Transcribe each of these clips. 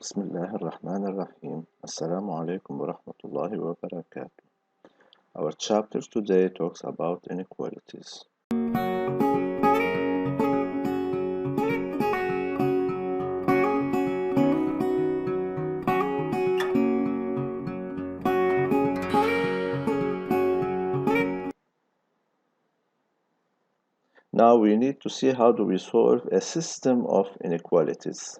بسم الله الرحمن الرحيم. Assalamu alaikum wa rahmatullahi wa barakatuh. Our chapter today talks about inequalities. Now we need to see how do we solve a system of inequalities.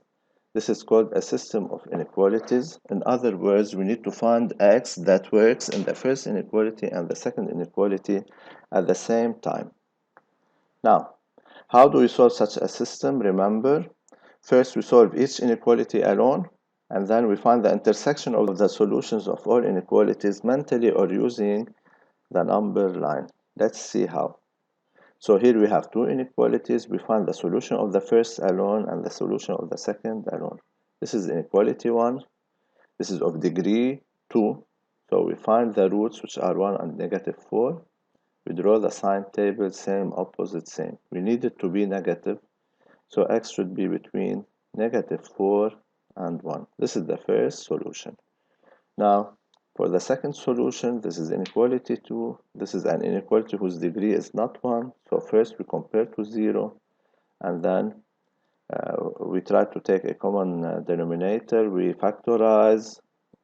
This is called a system of inequalities. In other words, we need to find x that works in the first inequality and the second inequality at the same time. Now, how do we solve such a system? Remember, first we solve each inequality alone, and then we find the intersection of the solutions of all inequalities mentally or using the number line. Let's see how. So here we have two inequalities. We find the solution of the first alone and the solution of the second alone. This is inequality 1. This is of degree 2. So we find the roots, which are 1 and negative 4. We draw the sign table, same, opposite, same. We need it to be negative, so x should be between negative 4 and 1. This is the first solution. Now, for the second solution, this is inequality 2. This is an inequality whose degree is not 1. So first we compare to 0, and then we try to take a common denominator. We factorize.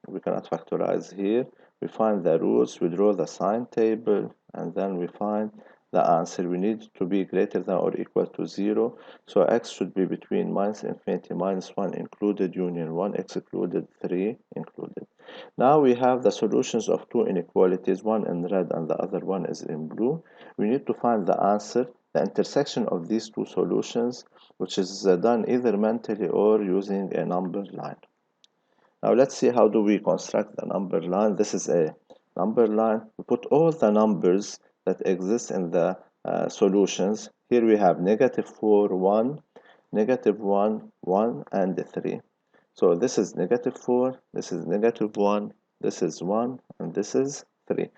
We cannot factorize here. We find the roots. We draw the sign table, and then we find the answer. We need to be greater than or equal to 0. So x should be between minus infinity, minus 1 included, union 1 excluded, 3 included. Now we have the solutions of two inequalities, one in red and the other one is in blue. We need to find the answer, the intersection of these two solutions, which is done either mentally or using a number line. Now let's see how do we construct the number line. This is a number line. We put all the numbers that exist in the solutions. Here we have negative 4, 1, negative 1, 1, and 3. So this is negative 4, this is negative 1, this is 1, and this is 3.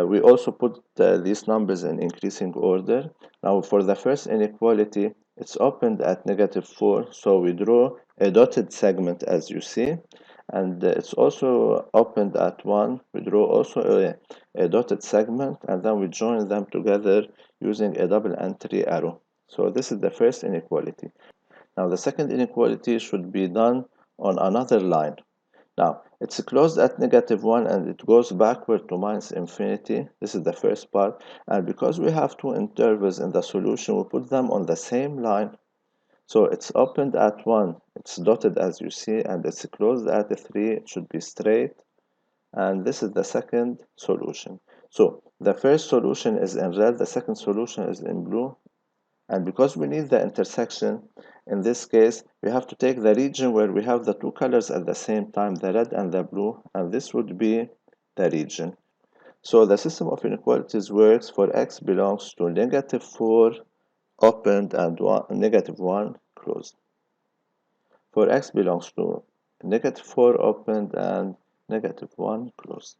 We also put these numbers in increasing order. Now for the first inequality, it's opened at negative 4, so we draw a dotted segment as you see, and it's also opened at 1. We draw also a dotted segment, and then we join them together using a double entry arrow. So this is the first inequality. Now the second inequality should be done on another line. Now, it's closed at negative 1 and it goes backward to minus infinity. This is the first part. And because we have two intervals in the solution, we put them on the same line. So it's opened at 1, it's dotted as you see, and it's closed at 3, it should be straight. And this is the second solution. So the first solution is in red, the second solution is in blue. And because we need the intersection, in this case, we have to take the region where we have the two colors at the same time, the red and the blue, and this would be the region. So the system of inequalities works for x belongs to negative 4 opened and negative 1 closed. For x belongs to negative 4 opened and negative 1 closed.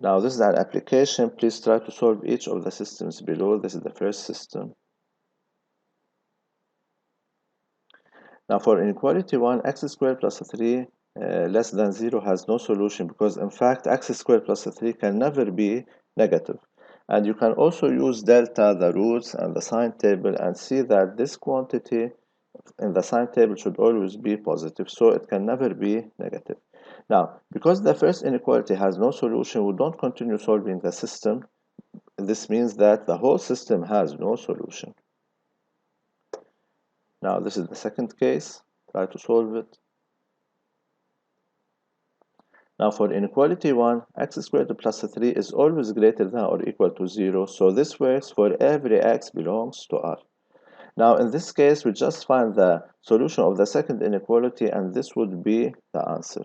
Now this is an application. Please try to solve each of the systems below. This is the first system. Now for inequality 1, x squared plus 3 less than 0 has no solution, because in fact x squared plus 3 can never be negative. And you can also use delta, the roots, and the sign table and see that this quantity in the sign table should always be positive, so it can never be negative. Now, because the first inequality has no solution, we don't continue solving the system. This means that the whole system has no solution. Now, this is the second case. Try to solve it. Now, for inequality 1, x squared plus 3 is always greater than or equal to 0, so this works for every x belongs to R. Now, in this case, we just find the solution of the second inequality, and this would be the answer.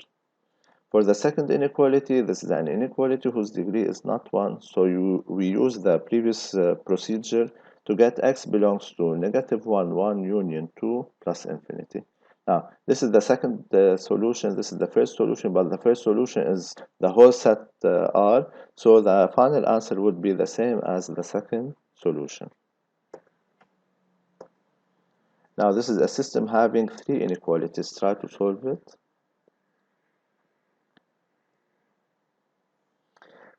For the second inequality, this is an inequality whose degree is not 1, so we use the previous procedure to get x belongs to negative 1, 1, union 2, plus infinity. Now, this is the second solution, this is the first solution, but the first solution is the whole set R, so the final answer would be the same as the second solution. Now this is a system having three inequalities. Try to solve it.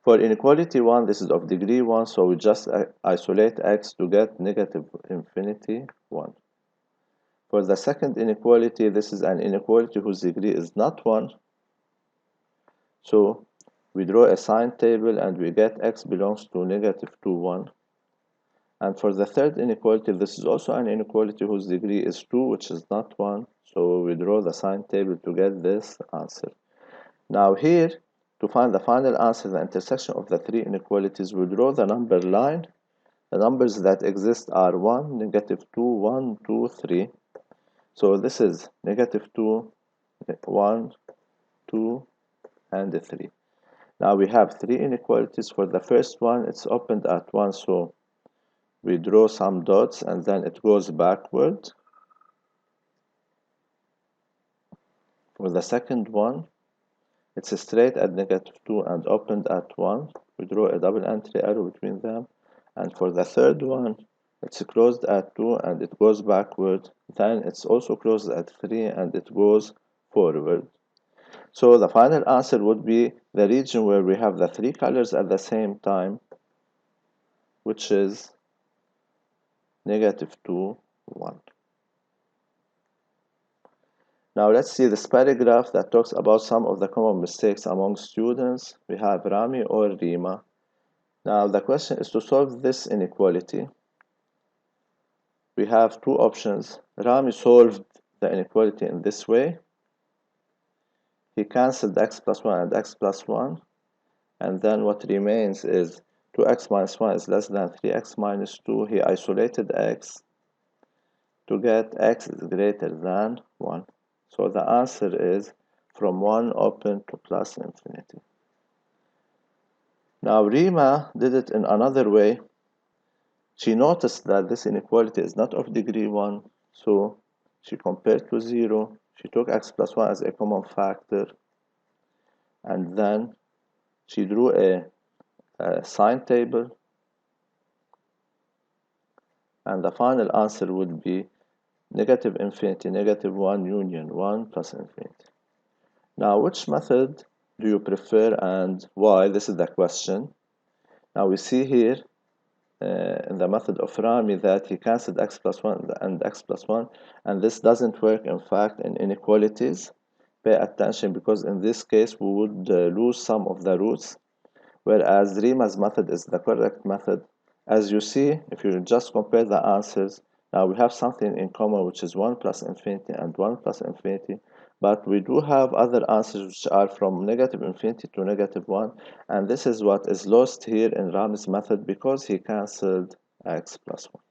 For inequality 1, this is of degree 1, so we just isolate x to get negative infinity 1. For the second inequality, this is an inequality whose degree is not 1. So we draw a sign table and we get x belongs to negative 2, 1. And for the third inequality, this is also an inequality whose degree is 2, which is not 1. So we draw the sign table to get this answer. Now here, to find the final answer, the intersection of the three inequalities, we draw the number line. The numbers that exist are 1, negative 2, 1, 2, 3. So this is negative 2, 1, 2, and 3. Now we have three inequalities. For the first one, it's opened at 1, so we draw some dots and then it goes backward. For the second one, it's straight at negative 2 and opened at 1. We draw a double entry arrow between them. And for the third one, it's closed at 2 and it goes backward. Then it's also closed at 3 and it goes forward. So the final answer would be the region where we have the three colors at the same time, which is negative 2, 1. Now let's see this paragraph that talks about some of the common mistakes among students. We have Rami or Rima. Now the question is to solve this inequality. We have two options. Rami solved the inequality in this way. He cancelled x plus 1 and x plus 1. And then what remains is 2x minus 1 is less than 3x minus 2. He isolated x to get x is greater than 1. So the answer is from 1 open to plus infinity. Now Rima did it in another way. She noticed that this inequality is not of degree 1, so she compared to 0. She took x plus 1 as a common factor, and then she drew a sign table, and the final answer would be negative infinity, negative 1 union 1 plus infinity. Now, which method do you prefer and why? This is the question. Now, we see here in the method of Rami that he cancelled x plus 1 and x plus 1, and this doesn't work in fact in inequalities. Pay attention, because in this case we would lose some of the roots, whereas Rima's method is the correct method. As you see, if you just compare the answers, now we have something in common, which is 1 plus infinity and 1 plus infinity, but we do have other answers which are from negative infinity to negative 1, and this is what is lost here in Rami's method because he cancelled x plus 1.